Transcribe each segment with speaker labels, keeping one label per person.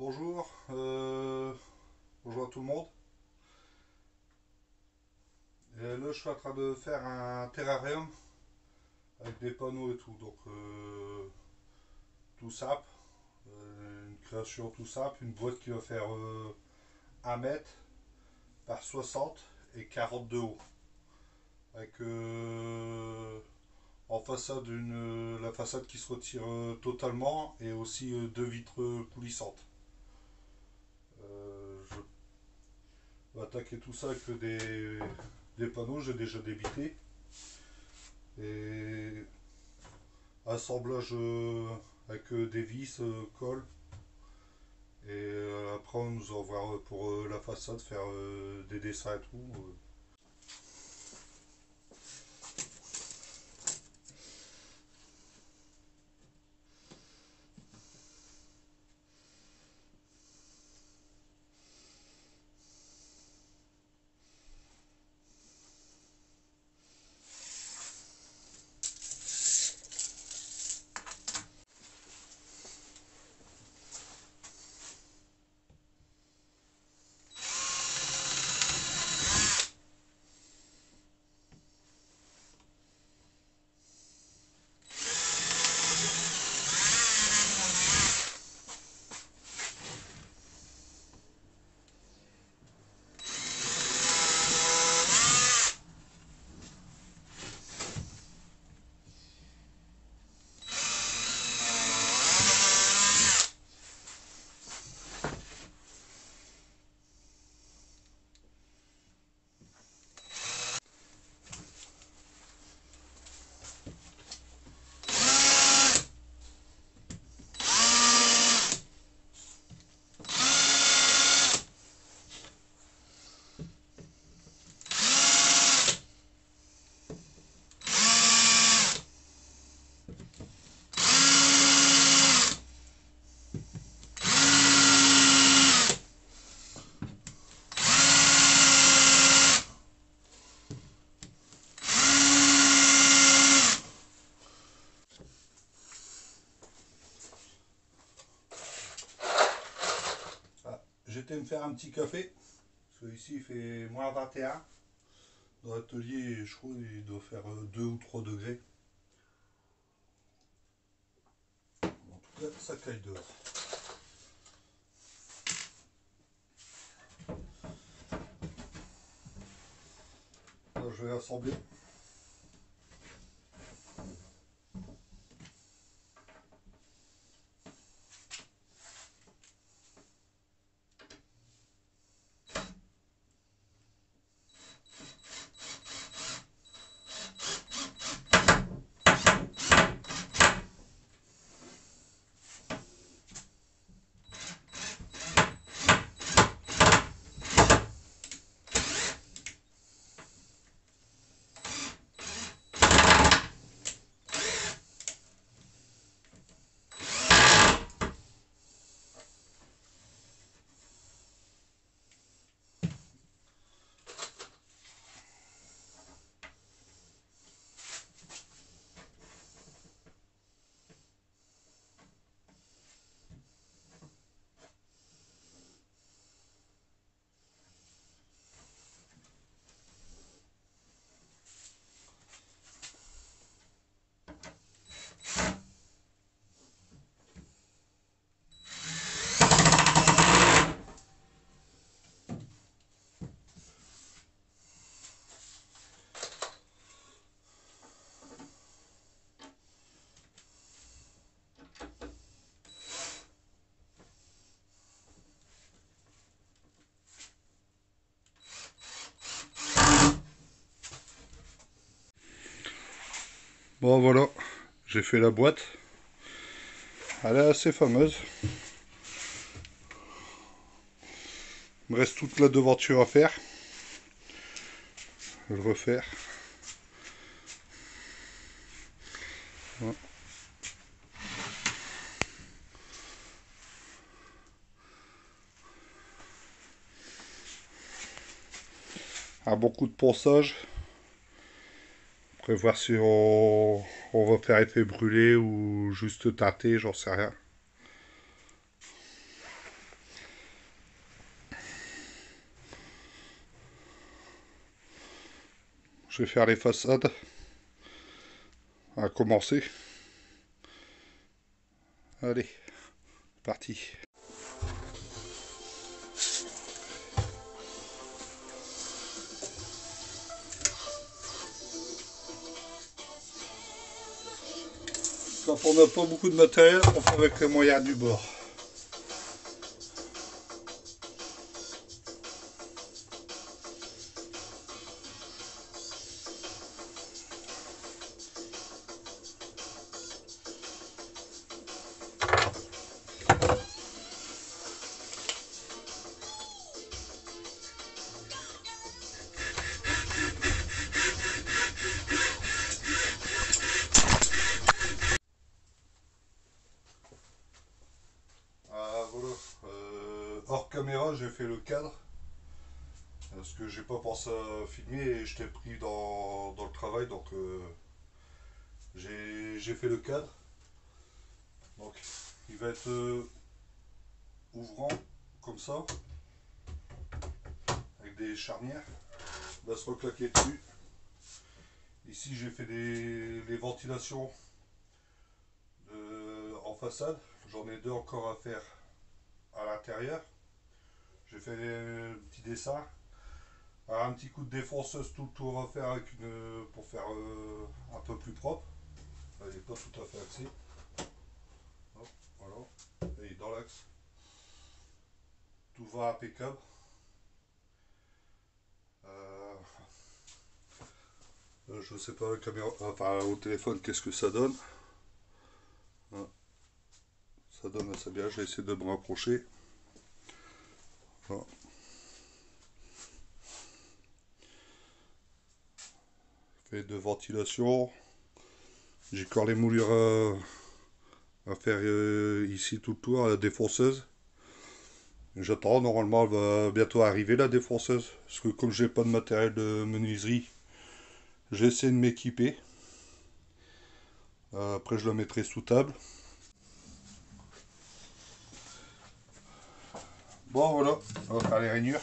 Speaker 1: Bonjour, bonjour à tout le monde. Et là, je suis en train de faire un terrarium avec des panneaux et tout. Donc, tout sap, une création tout sap, une boîte qui va faire 1 mètre par 60 et 40 de haut. Avec en façade la façade qui se retire totalement et aussi deux vitres coulissantes. Je vais attaquer tout ça avec des panneaux, j'ai déjà débité. Et assemblage avec des vis, colle. Et après, on nous envoie pour la façade faire des dessins et tout. Ah, j'étais me faire un petit café, parce qu'ici il fait moins 21. Dans l'atelier, je crois qu'il doit faire 2 ou 3 degrés. En tout cas, ça caille dehors. Là, je vais assembler. Bon voilà, j'ai fait la boîte. Elle est assez fameuse. Il me reste toute la devanture à faire. Je vais le refaire. Voilà. Un bon coup de ponçage. Après voir si on va faire effet brûlé ou juste tâter, j'en sais rien. Je vais faire les façades. On va commencer. Allez, parti. Quand on n'a pas beaucoup de matériel, on fait avec les moyens du bord. Voilà. Hors caméra, j'ai fait le cadre. Parce que j'ai pas pensé à filmer et j'étais pris dans le travail, donc j'ai fait le cadre. Donc il va être ouvrant comme ça, avec des charnières. Il va se reclaquer dessus. Ici j'ai fait les ventilations en façade. J'en ai deux encore à faire à l'intérieur. J'ai fait des petits dessins. Alors, un petit coup de défonceuse tout le tour à faire avec pour faire un peu plus propre. Là, il n'est pas tout à fait axé. Hop, voilà. Et dans l'axe. Tout va impeccable. Je sais pas la caméra, enfin au téléphone qu'est-ce que ça donne. Ah, ça donne assez bien, j'ai essayé de me rapprocher. Ah. Fait de ventilation. J'ai encore les moulures à faire ici tout le tour à la défonceuse. J'attends, normalement elle va bientôt arriver la défonceuse. Parce que comme j'ai pas de matériel de menuiserie, j'essaie de m'équiper. Après je la mettrai sous table. Bon voilà, on va faire les rainures.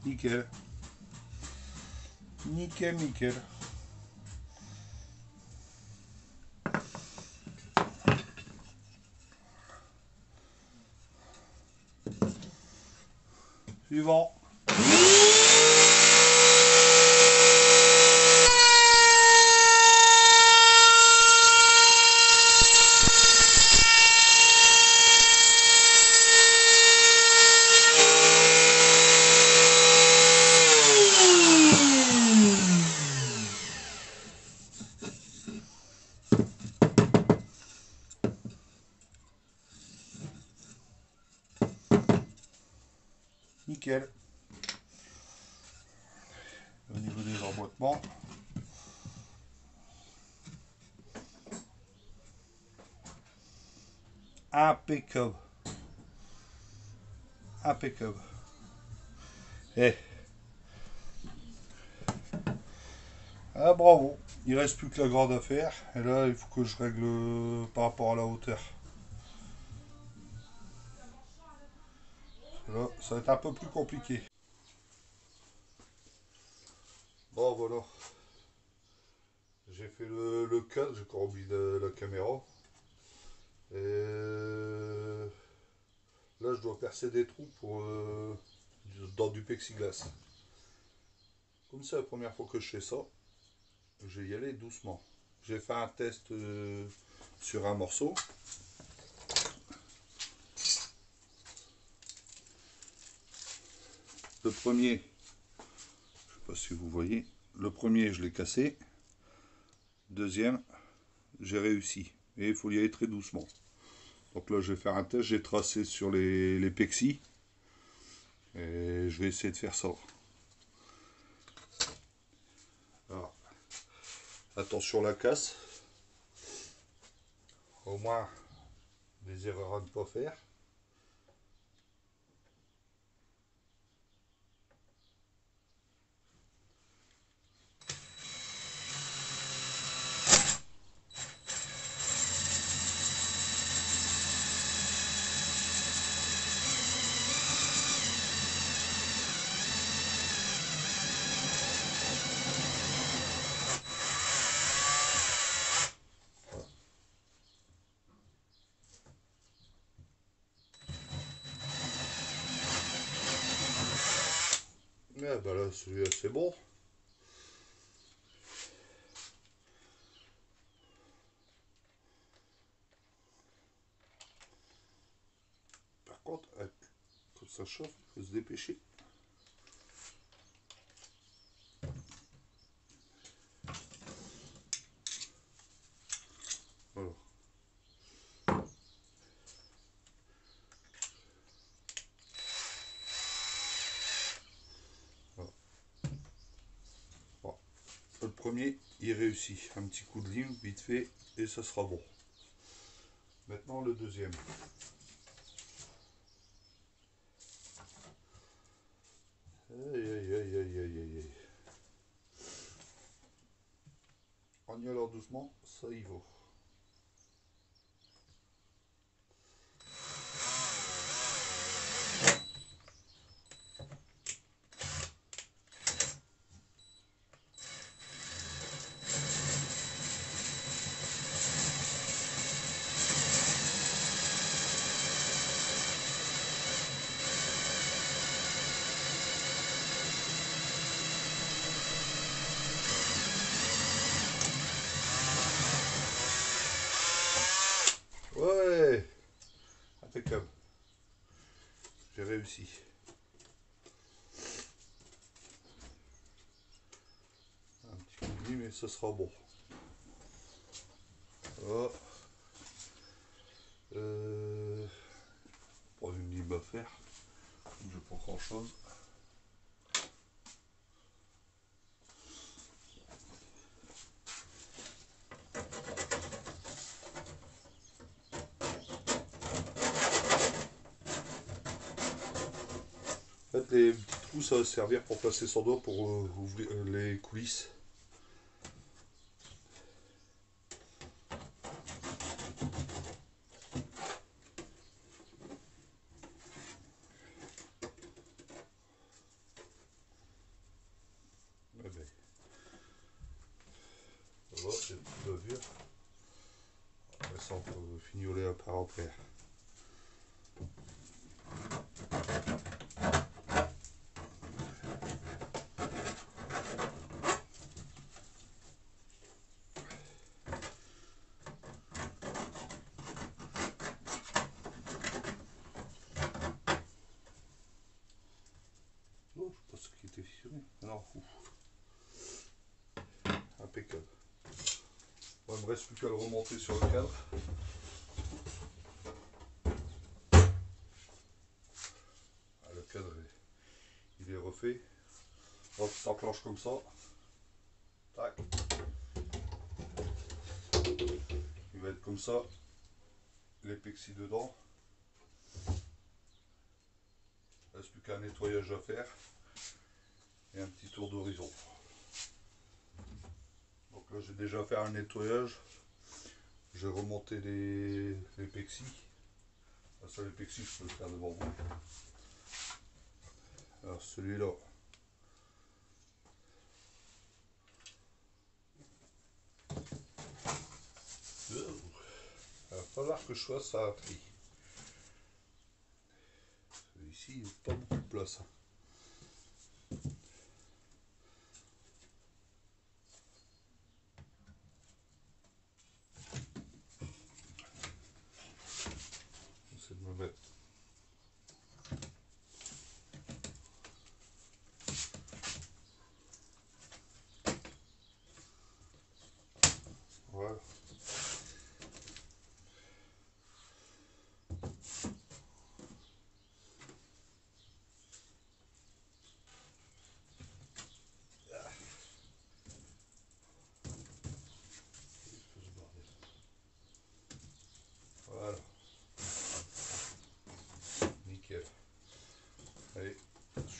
Speaker 1: Nickel. Nickel, nickel. Suivant. Nickel. Au niveau des emboîtements. Impeccable. Impeccable. Eh. Ah bravo. Il reste plus que la grande affaire. Et là il faut que je règle par rapport à la hauteur. Là, ça va être un peu plus compliqué. Bon voilà. J'ai fait le cadre, j'ai encore oublié la caméra. Et là je dois percer des trous pour dans du plexiglas. Comme c'est la première fois que je fais ça, je vais y aller doucement. J'ai fait un test sur un morceau. Le premier, je sais pas si vous voyez, le premier je l'ai cassé. Deuxième, j'ai réussi. Et il faut y aller très doucement. Donc là, je vais faire un test. J'ai tracé sur les pexis. Et je vais essayer de faire ça. Alors, attention la casse. Au moins, des erreurs à ne pas faire. Ah bah là, celui-là, c'est bon. Par contre, quand ça chauffe, il faut se dépêcher. Voilà. Voilà. Bon. Le premier, il réussit. Un petit coup de lime, vite fait, et ça sera bon. Maintenant, le deuxième. Aïe, aïe, aïe, aïe, aïe, aïe. On y alors doucement, ça y va. Ouais, impeccable. J'ai réussi. Un petit coup de lime et ça sera bon. Oh. Pas une lime à faire. Je pas grand chose. En fait, les petits trous, ça va servir pour passer son doigt pour ouvrir les coulisses. Eh ben, voilà, c'est une petite bavure. Après ça, on peut fignoler à part entière. Oh, je pense qu'il était fissuré. Non, ouf. Impeccable. Bon, il me reste plus qu'à le remonter sur le cadre. Ah, le cadre, il est refait. Hop, ça enclenche comme ça. Tac. Il va être comme ça. Les pexis dedans. Il ne reste plus qu'un nettoyage à faire. Et un petit tour d'horizon. Donc là, j'ai déjà fait un nettoyage. J'ai remonté les pexis. Ça, les pexis, je peux le faire devant vous. Alors celui-là, il va falloir que je fasse ça à tri. Ici, il n'y a pas beaucoup de place. C'est de me mettre.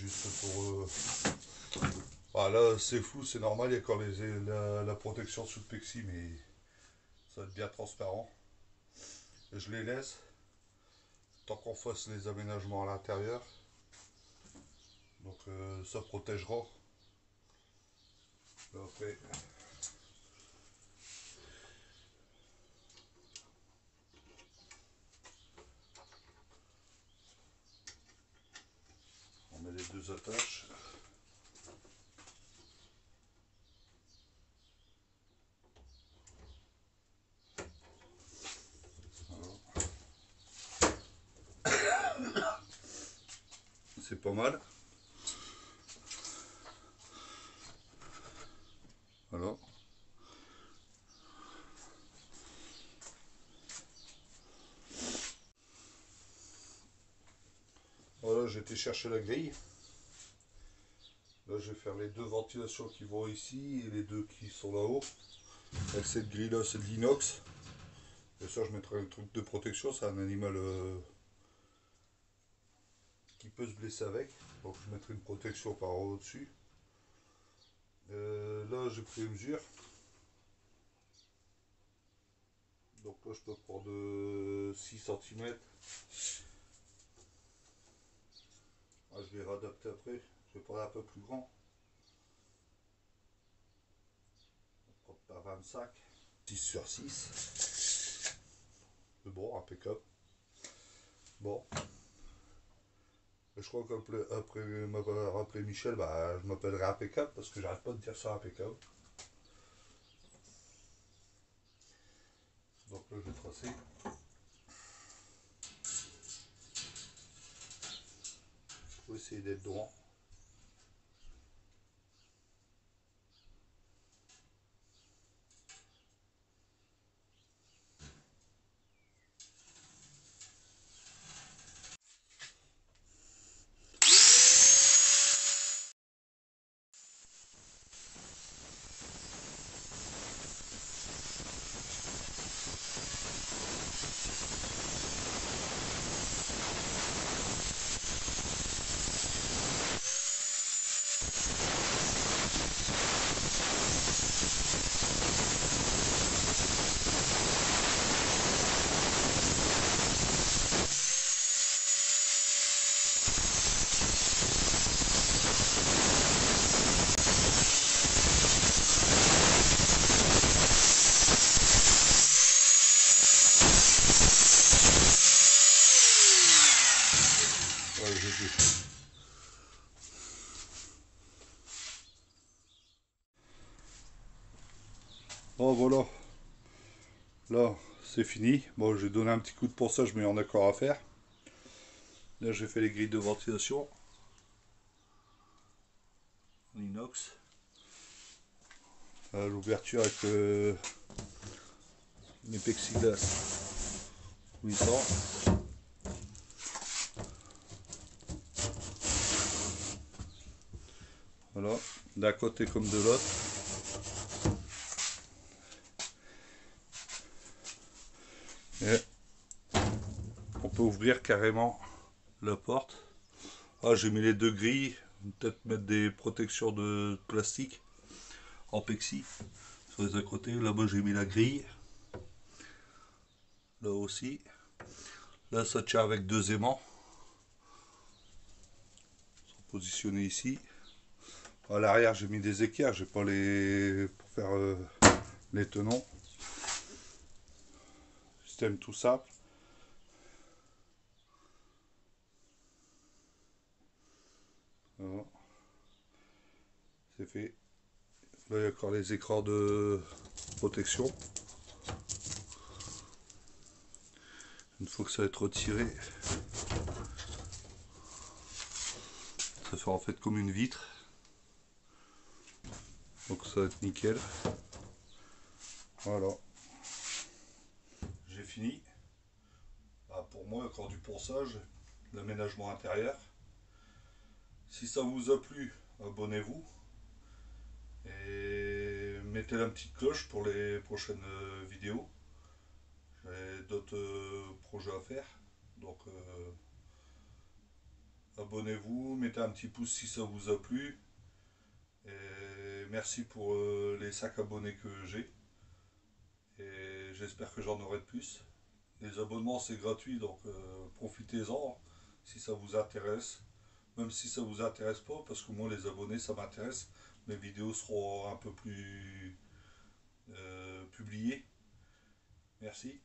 Speaker 1: juste pour... Voilà, c'est flou, c'est normal, il y a encore la protection sous le plexi, mais ça va être bien transparent. Je les laisse, tant qu'on fasse les aménagements à l'intérieur. Donc ça protégera. Après, on met les deux attaches. C'est pas mal. Voilà. Voilà, j'ai été chercher la grille. Là, je vais faire les deux ventilations qui vont ici et les deux qui sont là-haut. Avec cette grille-là, c'est de l'inox. Et ça, je mettrai un truc de protection. C'est un animal qui peut se blesser avec. Donc, je mettrai une protection par au-dessus. Là, j'ai pris une mesure. Donc là, je peux prendre 6 cm. Ah, je vais réadapter après. Je vais prendre un peu plus grand. On prend par 25. 6 sur 6. Mais bon, impeccable. Bon. Et je crois qu'après m'avoir rappelé Michel, bah, je m'appellerai impeccable parce que j'arrête pas de dire ça impeccable. Donc là, je vais tracer. Faut essayer d'être droit. Ouais, j'ai vu. Bon, voilà. Là, c'est fini. Bon, j'ai donné un petit coup de ponçage, mais il y en a encore à faire. Là, j'ai fait les grilles de ventilation en inox. L'ouverture avec mes plexiglas 800. Voilà, d'un côté comme de l'autre. Et on peut ouvrir carrément la porte. Ah, j'ai mis les deux grilles. Peut-être mettre des protections de plastique en plexi sur les à côté. Là-bas, j'ai mis la grille. Là aussi. Là, ça tient avec deux aimants. Ils sont positionnés ici. À l'arrière, j'ai mis des équerres. J'ai pas les pour faire les tenons. Système tout simple. Voilà. C'est fait. Là, il y a encore les écrans de protection. Une fois que ça va être retiré, ça fait en fait comme une vitre. Donc ça va être nickel. Voilà. J'ai fini. Bah, pour moi, encore du ponçage, l'aménagement intérieur. Si ça vous a plu, abonnez-vous. Et mettez la petite cloche pour les prochaines vidéos. J'ai d'autres projets à faire. Donc abonnez-vous. abonnez-vous, mettez un petit pouce si ça vous a plu. Et merci pour les 5 abonnés que j'ai. Et j'espère que j'en aurai de plus. Les abonnements c'est gratuit, donc profitez-en si ça vous intéresse. Même si ça vous intéresse pas, parce que moi les abonnés ça m'intéresse. Mes vidéos seront un peu plus publiées. Merci.